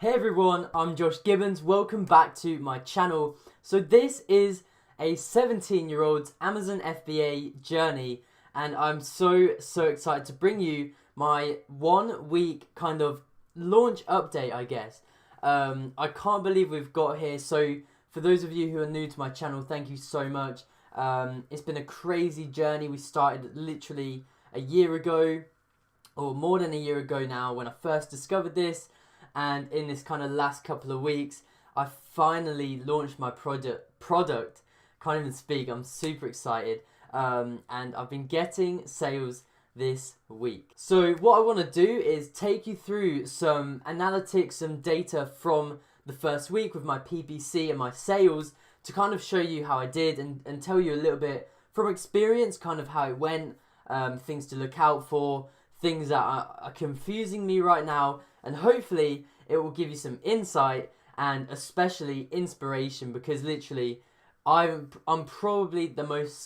Hey everyone, I'm Josh Gibbons. Welcome back to my channel. So this is a 17-year-old's Amazon FBA journey, and I'm so excited to bring you my 1 week kind of launch update, I guess. I can't believe we've got here. So for those of you who are new to my channel, thank you so much. It's been a crazy journey. We started literally a year ago, or more than a year ago now, when I first discovered this. And in this kind of last couple of weeks, I finally launched my product. Can't even speak. I'm super excited. And I've been getting sales this week. So what I want to do is take you through some analytics, some data from the first week with my PPC and my sales to kind of show you how I did and tell you a little bit from experience, kind of how it went, things to look out for, things that are confusing me right now, and hopefully it will give you some insight and especially inspiration, because literally I'm probably the most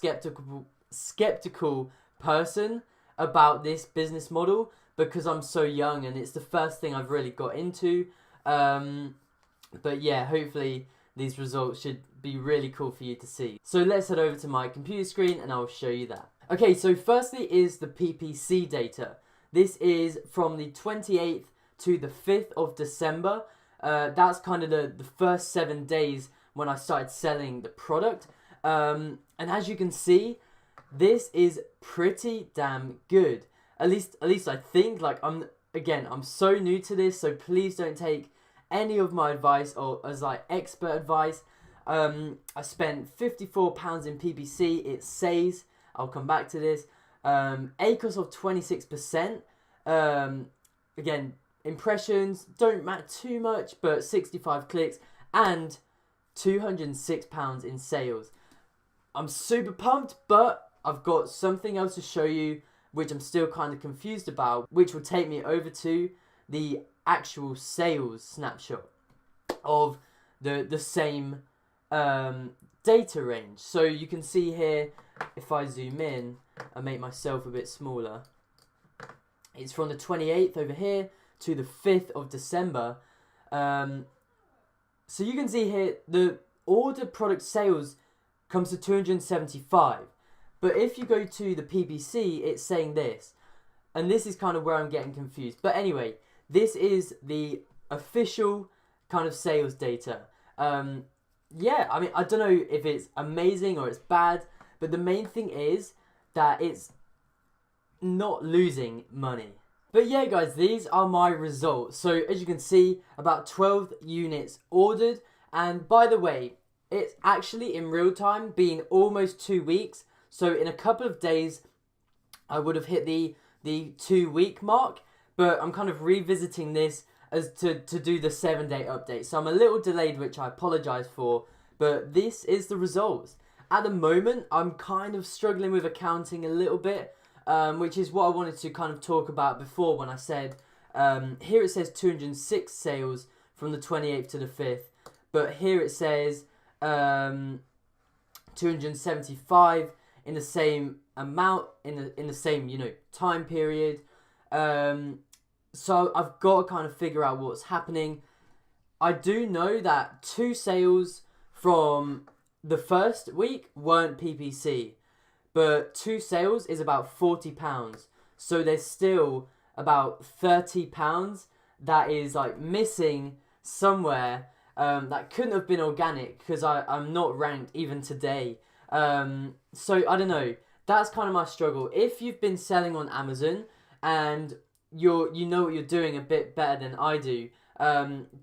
skeptical person about this business model, because I'm so young and it's the first thing I've really got into. But yeah, hopefully these results should be really cool for you to see. So let's head over to my computer screen and I'll show you that. Okay, so firstly is the PPC data. This is from the 28th to the 5th of December. That's kind of the first 7 days when I started selling the product. And as you can see, this is pretty damn good. At least I think. Like, I'm so new to this, so please don't take any of my advice or as like expert advice. I spent £54 in PPC. It says, I'll come back to this. ACOS of 26%. Again, impressions don't matter too much, but 65 clicks and £206 in sales. I'm super pumped, but I've got something else to show you which I'm still kind of confused about, which will take me over to the actual sales snapshot of the same data range. So you can see here, if I zoom in and make myself a bit smaller, it's from the 28th over here to the 5th of December. So you can see here the order product sales comes to 275. But if you go to the PPC, it's saying this. And this is kind of where I'm getting confused. But anyway, this is the official kind of sales data. Yeah, I mean, I don't know if it's amazing or it's bad, but the main thing is that it's not losing money. But yeah, guys, these are my results. So as you can see, about 12 units ordered. And by the way, it's actually in real time been almost 2 weeks. So in a couple of days, I would have hit the 2 week mark. But I'm kind of revisiting this as to do the 7-day update. So I'm a little delayed, which I apologize for. But this is the results. At the moment, I'm kind of struggling with accounting a little bit. Which is what I wanted to kind of talk about before when I said, here it says 206 sales from the 28th to the 5th, but here it says 275 in the same amount, in the same, time period. So I've got to kind of figure out what's happening. I do know that 2 sales from the first week weren't PPC. But 2 sales is about £40. So there's still about £30 that is like missing somewhere, that couldn't have been organic, because I'm not ranked even today. So I don't know. That's kind of my struggle. If you've been selling on Amazon and you know what you're doing a bit better than I do,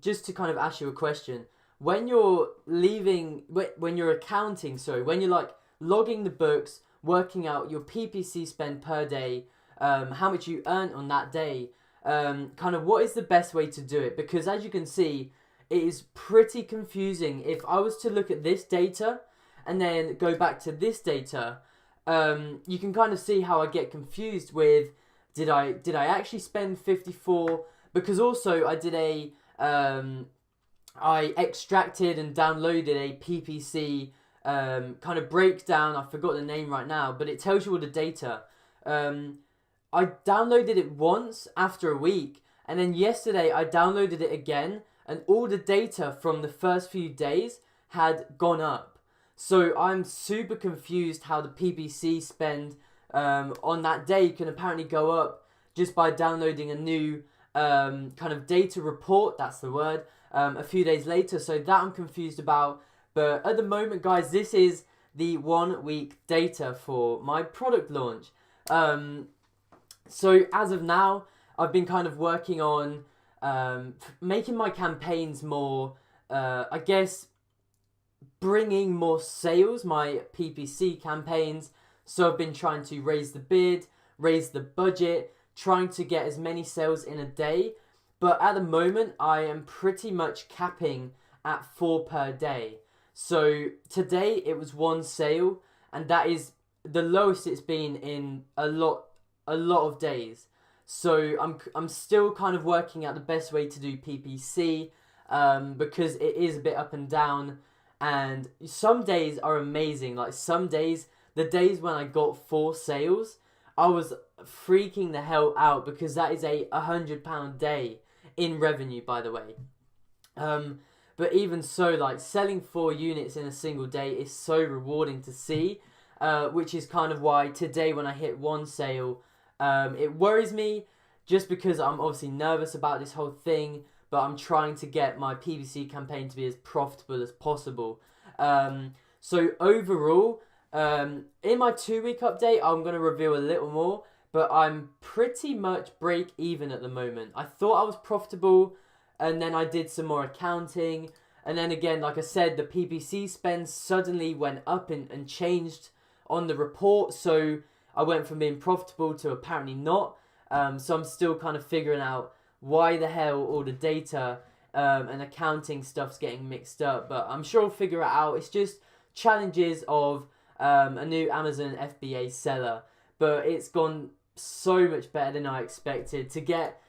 just to kind of ask you a question. When you're when you're accounting, when you're like logging the books, working out your PPC spend per day, how much you earn on that day, kind of what is the best way to do it? Because as you can see, it is pretty confusing. If I was to look at this data and then go back to this data, you can kind of see how I get confused with, did I actually spend 54? Because also I did I extracted and downloaded a PPC kind of breakdown. I forgot the name right now, but it tells you all the data. I downloaded it once after a week, and then yesterday I downloaded it again and all the data from the first few days had gone up. So I'm super confused how the PPC spend on that day can apparently go up just by downloading a new kind of data report, that's the word, a few days later. So that I'm confused about. But at the moment, guys, this is the 1 week data for my product launch. So as of now, I've been kind of working on making my campaigns more, I guess, bringing more sales, my PPC campaigns. So I've been trying to raise the bid, raise the budget, trying to get as many sales in a day. But at the moment, I am pretty much capping at 4 per day. So today it was 1 sale, and that is the lowest it's been in a lot of days. So I'm still kind of working out the best way to do PPC because it is a bit up and down, and some days are amazing. Like some days, the days when I got 4 sales, I was freaking the hell out because that is a £100 day in revenue, by the way. But even so, like selling 4 units in a single day is so rewarding to see, which is kind of why today when I hit 1 sale, it worries me just because I'm obviously nervous about this whole thing, but I'm trying to get my PPC campaign to be as profitable as possible. So overall, in my 2 week update, I'm going to reveal a little more, but I'm pretty much break even at the moment. I thought I was profitable, and then I did some more accounting, and then again, like I said, the PPC spend suddenly went up and changed on the report, so I went from being profitable to apparently not. So I'm still kind of figuring out why the hell all the data and accounting stuff's getting mixed up, but I'm sure I'll figure it out. It's just challenges of a new Amazon FBA seller, but it's gone so much better than I expected. To get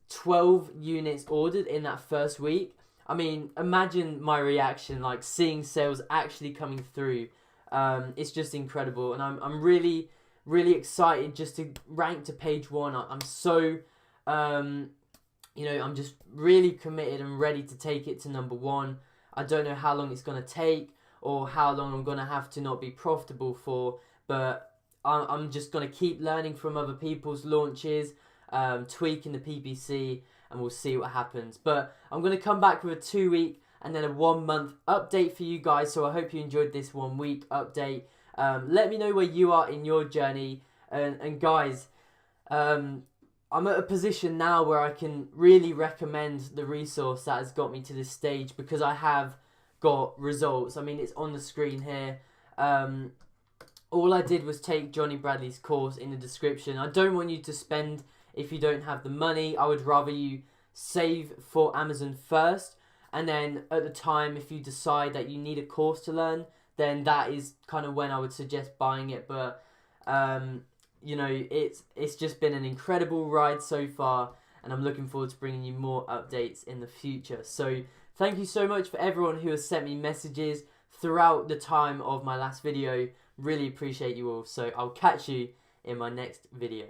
12 units ordered in that first week, I mean, imagine my reaction, like seeing sales actually coming through. It's just incredible, and I'm really excited just to rank to page 1. I'm so I'm just really committed and ready to take it to number 1. I don't know how long it's going to take or how long I'm going to have to not be profitable for, but I'm just going to keep learning from other people's launches, tweaking the PPC, and we'll see what happens. But I'm going to come back with a 2 week and then a 1 month update for you guys, so I hope you enjoyed this 1 week update. Let me know where you are in your journey, and guys, I'm at a position now where I can really recommend the resource that has got me to this stage because I have got results. I mean, it's on the screen here. All I did was take Johnny Bradley's course in the description. I don't want you to spend if you don't have the money. I would rather you save for Amazon first, and then at the time, if you decide that you need a course to learn, then that is kind of when I would suggest buying it. But it's just been an incredible ride so far, and I'm looking forward to bringing you more updates in the future. So thank you so much for everyone who has sent me messages throughout the time of my last video. Really appreciate you all. So I'll catch you in my next video.